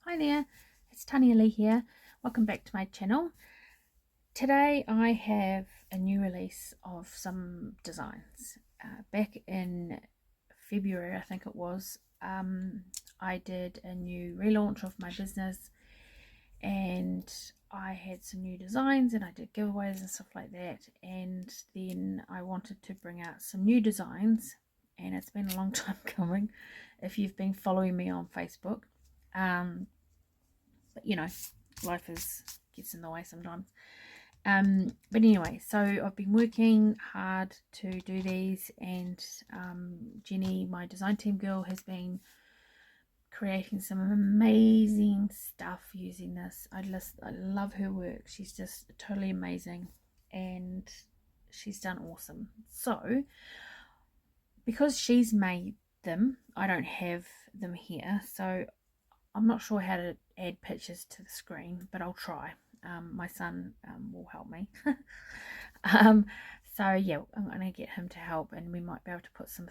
Hi there, it's Tanya Leigh here. Welcome back to my channel. Today I have a new release of some designs. Back in February, I think it was, I did a new relaunch of my business and I had some new designs and I did giveaways and stuff like that, and then I wanted to bring out some new designs, and it's been a long time coming if you've been following me on Facebook. But you know, life gets in the way sometimes. But anyway, so I've been working hard to do these, and Jenny, my design team girl, has been creating some amazing stuff using this. I love her work. She's just totally amazing, and she's done awesome. So because she's made them, I don't have them here, so I'm not sure how to add pictures to the screen, but I'll try. My son will help me. So yeah, I'm going to get him to help, and we might be able to put some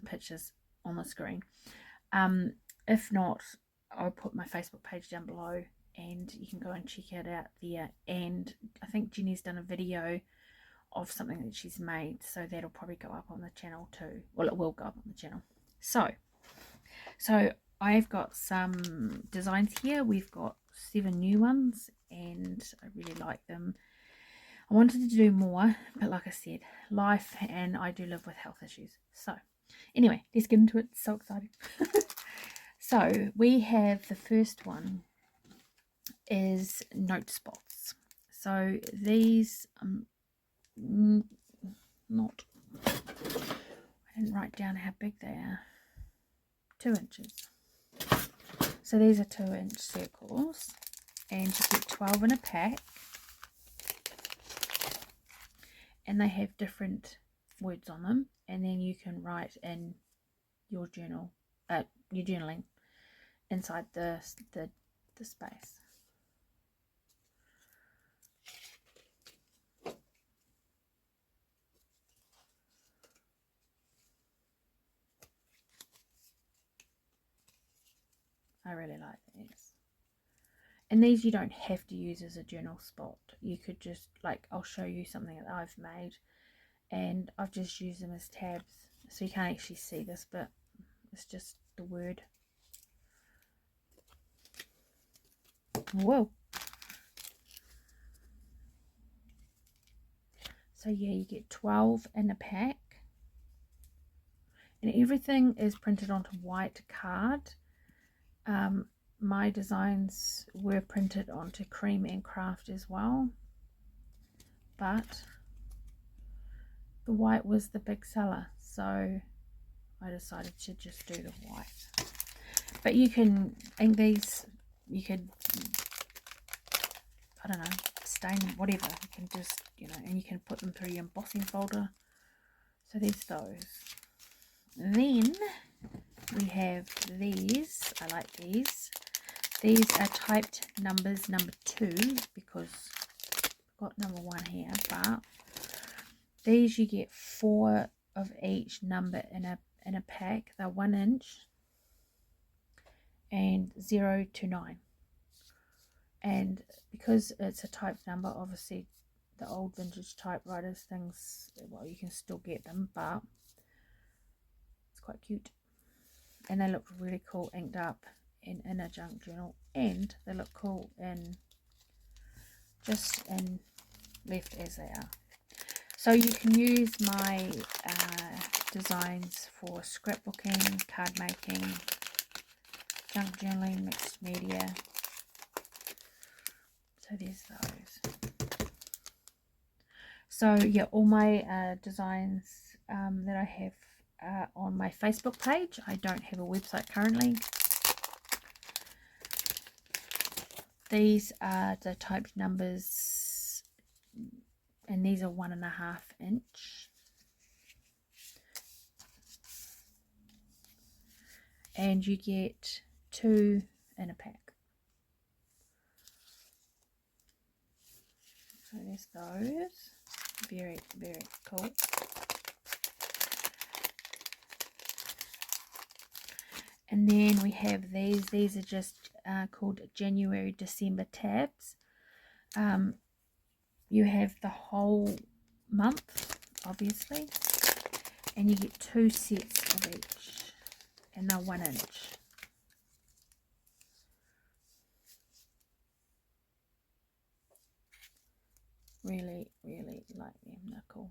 pictures on the screen. If not, I'll put my Facebook page down below and you can go and check it out there. And I think Jenny's done a video of something that she's made, so that'll probably go up on the channel too. Well, it will go up on the channel. So I've got some designs here. We've got 7 new ones and I really like them. I wanted to do more, but like I said, life, and I do live with health issues. So anyway, let's get into it. It's so exciting. So we have the first one is note spots. So these not, I didn't write down how big they are. 2 inches. So these are 2-inch circles, and you get 12 in a pack, and they have different words on them, and then you can write in your journal, your journaling inside the space. I really like these. And these you don't have to use as a journal spot. You could just, like, I'll show you something that I've made, and I've just used them as tabs. So you can't actually see this, but it's just the word. Whoa. So yeah, you get 12 in a pack. And everything is printed onto white card. My designs were printed onto cream and craft as well, but the white was the big seller, so I decided to just do the white. But you can ink these, you could, I don't know, stain whatever, you can just, you know, and you can put them through your embossing folder. So there's those. Then we have these. I like these. These are typed numbers number 2 because I've got number 1 here, but these you get 4 of each number in a pack. They're 1 inch and 0 to 9. And because it's a typed number, obviously the old vintage typewriters things, well, you can still get them, but it's quite cute. And they look really cool inked up in a junk journal, and they look cool in just in left as they are. So you can use my designs for scrapbooking, card making, junk journaling, mixed media. So there's those. So yeah, all my designs that I have on my Facebook page. I don't have a website currently. These are the typed numbers, and these are 1.5 inch. And you get 2 in a pack. So there's those. Very, very cool. And then we have these. These are just called January December tabs. You have the whole month, obviously, and you get 2 sets of each, and they're 1 inch. Really, really like them. They're cool.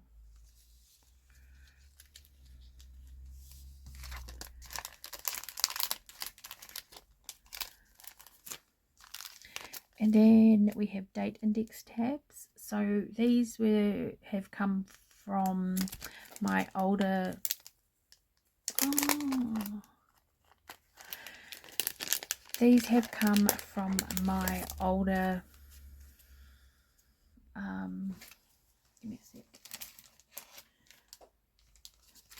And then we have date index tabs. So these have come from my older. These have come from my older. Give me a sec.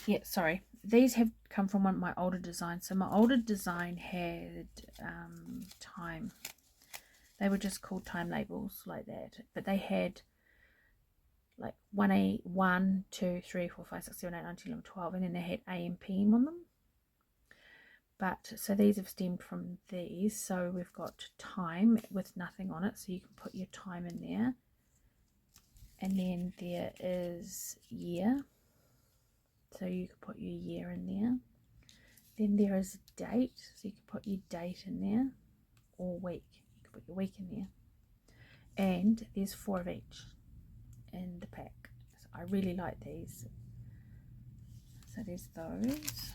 Yeah, sorry. These have come from one of my older designs. So my older design had time. They were just called time labels like that, but they had like 1, 2, 3, 4, 5, 6, 7, 8, 9, 10, 11, 12, and then they had A and PM on them. But so these have stemmed from these. So we've got time with nothing on it, so you can put your time in there. And then there is year, so you can put your year in there. Then there is date, so you can put your date in there, or week. You can put your week in there. And there's 4 of each in the pack. So I really like these. So there's those.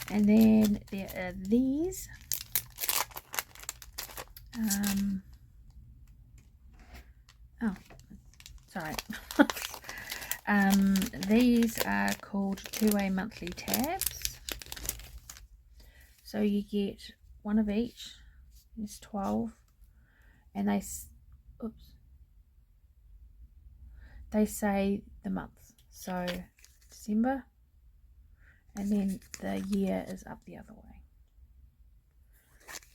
And then there are these. Oh, sorry. These are called 2-way monthly tabs. So you get 1 of each. There's 12, and they say the month. So December, and then the year is up the other way.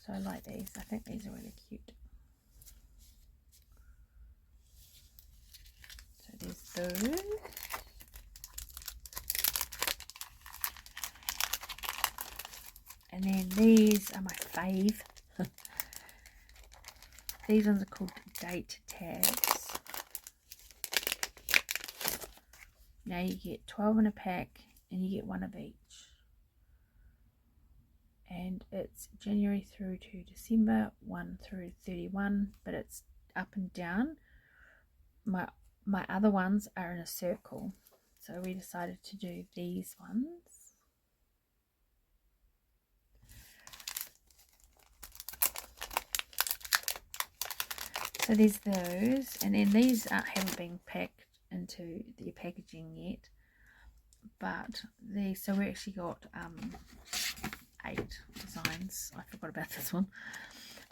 So I like these. I think these are really cute. So there's those. And then these are my fave. These ones are called date tabs. Now you get 12 in a pack, and you get 1 of each. And it's January through to December, 1 through 31, but it's up and down. My other ones are in a circle, so we decided to do these ones. So there's those, and then these haven't been packed into the packaging yet, but these, so we actually got 8 designs. I forgot about this one.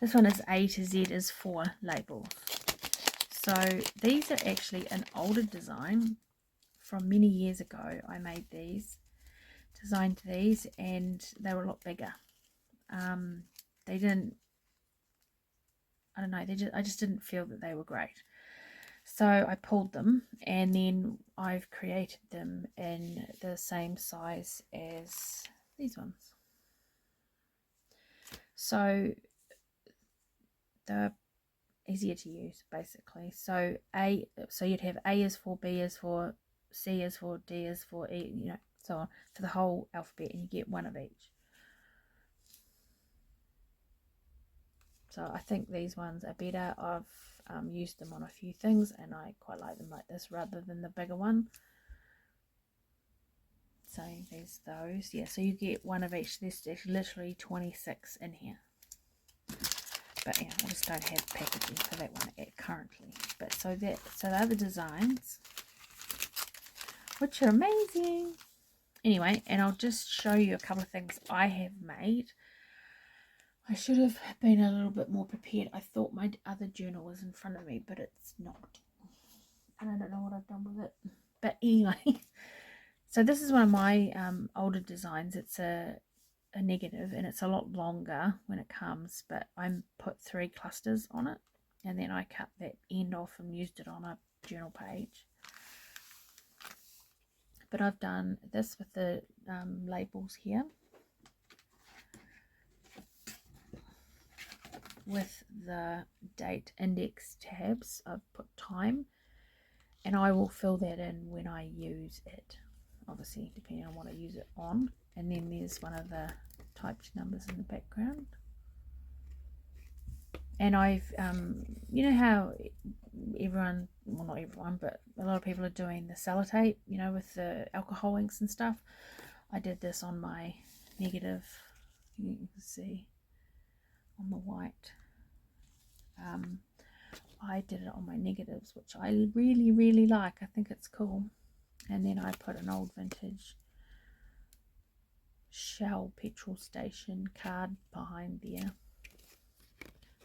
This one is A to Z is 4 labels. So these are actually an older design from many years ago. I made these, designed these, and they were a lot bigger. They didn't, I don't know, I just didn't feel that they were great. So I pulled them, and then I've created them in the same size as these ones. So they're easier to use, basically. So you'd have A is for, B is for, C is for, D is for, E, you know, so on, for the whole alphabet, and you get 1 of each. So I think these ones are better. I've used them on a few things, and I quite like them like this rather than the bigger one. So there's those. Yeah, so you get 1 of each. There's literally 26 in here. But yeah, I just don't have packaging for that one currently. But so they're the designs, which are amazing. Anyway, and I'll just show you a couple of things I have made. I should have been a little bit more prepared. I thought my other journal was in front of me, but it's not. And I don't know what I've done with it. But anyway, so this is one of my older designs. It's a negative, and it's a lot longer when it comes, but I put 3 clusters on it, and then I cut that end off and used it on a journal page. But I've done this with the labels here, with the date index tabs. I've put time, and I will fill that in when I use it, obviously depending on what I use it on. And then there's one of the typed numbers in the background. And I've you know how everyone, well not everyone, but a lot of people are doing the sellotape, you know, with the alcohol inks and stuff. I did this on my negative, you can see on the white. I did it on my negatives, which I really like. I think it's cool. And then I put an old vintage Shell petrol station card behind there,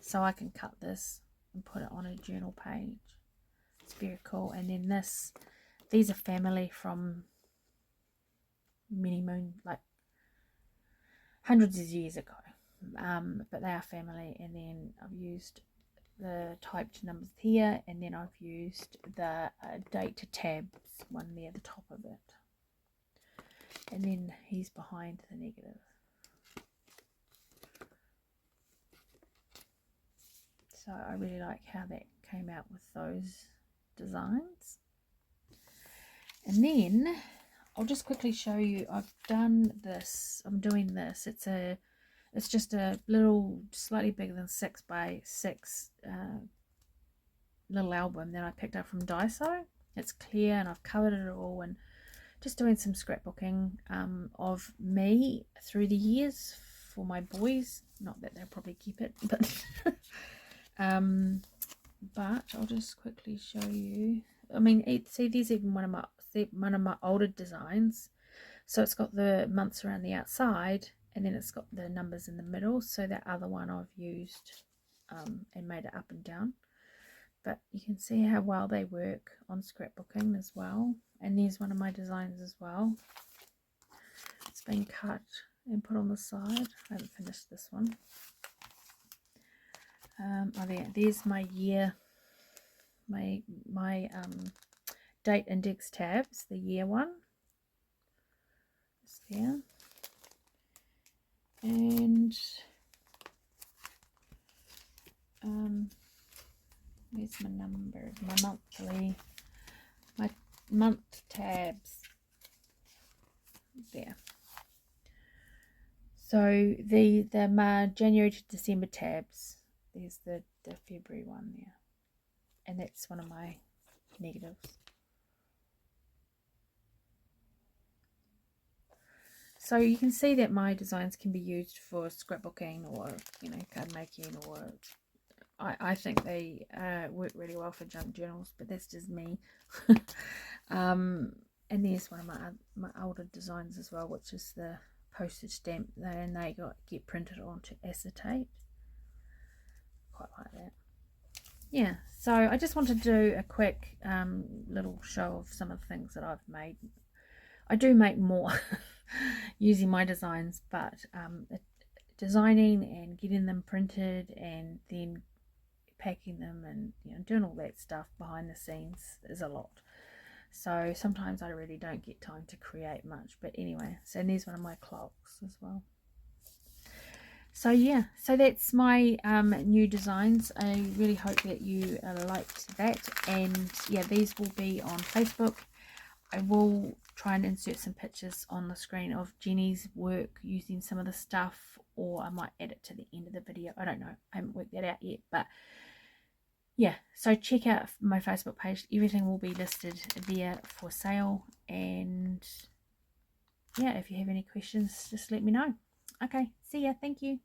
so I can cut this and put it on a journal page. It's very cool. And then these are family from many moon, like hundreds of years ago, but they are family. And then I've used the typed numbers here, and then I've used the date tabs one near the top of it, and then he's behind the negative. So I really like how that came out with those designs. And then I'll just quickly show you, I've done this, I'm doing this, it's just a little slightly bigger than 6 by 6 little album that I picked up from Daiso. It's clear and I've covered it all, and just doing some scrapbooking of me through the years for my boys. Not that they'll probably keep it, but but I'll just quickly show you. I mean, see, there's even one of my older designs. So it's got the months around the outside, and then it's got the numbers in the middle. So that other one I've used and made it up and down. But you can see how well they work on scrapbooking as well. And there's one of my designs as well. It's been cut and put on the side. I haven't finished this one. There's my year, my date index tabs, the year one. It's there. And where's my numbers? My month tabs. There. So my January to December tabs. There's the February one there. And that's one of my negatives. So you can see that my designs can be used for scrapbooking or, you know, card making, or I think they work really well for junk journals, but that's just me. And there's one of my older designs as well, which is the postage stamp, and they get printed onto acetate. Quite like that. Yeah, so I just wanted to do a quick little show of some of the things that I've made. I do make more using my designs, but designing and getting them printed and then packing them and, you know, doing all that stuff behind the scenes is a lot. So sometimes I really don't get time to create much. But anyway, so there's one of my clocks as well. So yeah, so that's my new designs. I really hope that you liked that. And yeah, these will be on Facebook. I will try and insert some pictures on the screen of Jenny's work using some of the stuff, or I might add it to the end of the video. I don't know. I haven't worked that out yet, but yeah, so check out my Facebook page. Everything will be listed there for sale. And yeah, if you have any questions, just let me know. Okay, see ya. Thank you.